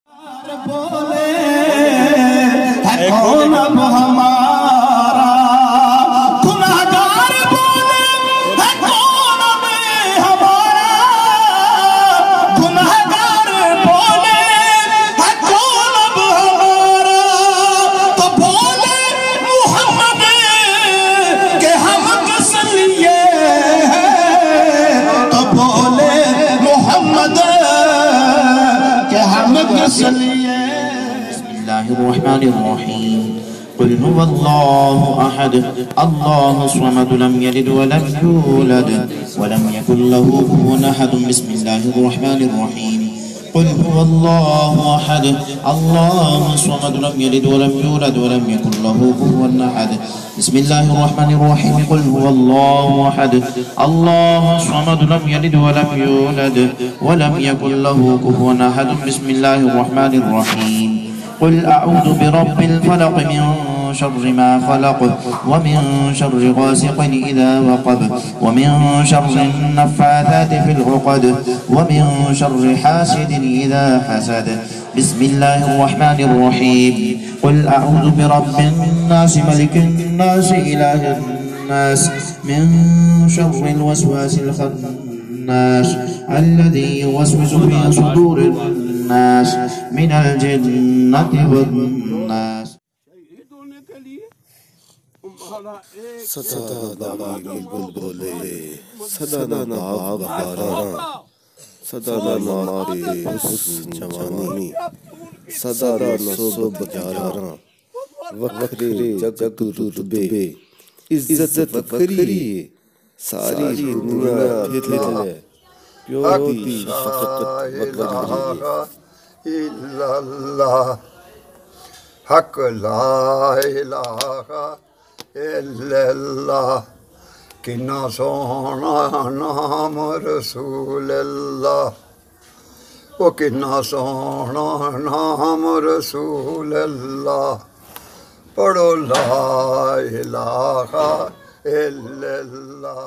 बोले है कौन अब हमारा गुनहगार, बोले है कौन अब हमारा गुनहगार, बोले है कौन अब हमारा। तो बोले मोहम्मद के हम किस लिए हैं, तो बोले मोहम्मद के हम किस लिए। बिस्मिल्लाहिर्रहमानिर्रहीम। कुल हुवल्लाहु अहद अल्लाहु स्वमद लम यलिद वलम यूलद वलम यकुल लहू कुफुवन अहद। बिस्मिल्लाहिर्रहमानिर्रहीम। कुल हुवल्लाहु अहद अल्लाहु स्वमद लम यलिद वलम यूलद वलम यकुल लहू कुफुवन अहद। बिस्मिल्लाहिर्रहमानिर्रहीम। कुल हुवल्लाहु अहद अल्लाहु स्वमद लम यलिद वलम यूलद वलम यकुल लहू कुफुवन अहद। बिस्मिल्लाहिर्रहमानिर्रहीम। कुल अऊज़ु बिरब्बिल फलक़ मिन शर्रि मा ख़लक़ व मिन शर्रि गासिक़िन इज़ा वक़ब व मिन शर्रि नफ़्फ़ाथाति फ़िल उक़द व मिन शर्रि हासिदिन इज़ा हसद। बिस्मिल्लाहिर्रहमानिर्रहीम। कुल अऊज़ु बिरब्बिन नास मलिकिन नास इलाहिन नास मिन शर्रिल वस्वासिल खन्नास अल्लज़ी युवस्विसु फ़ी सुदूरिन नास मिनल जिन्नति वन्नास। सदा बुलबुले सदा नाग बहारा सदा नारे हुस्न जवानी सदा नसब बजारा वखरे जग रुतबे इज्जत फखरी सारी दुनिया फितले प्योरी शफकत वकरी इल्लल्लाह हक ला इलाहा इल्लल्लाह किन्ना सोहना नाम रसूलल्लाह, ओ किन्ना सोहना नाम रसूलल्लाह। पढ़ो ला इलाहा इल्लल्लाह।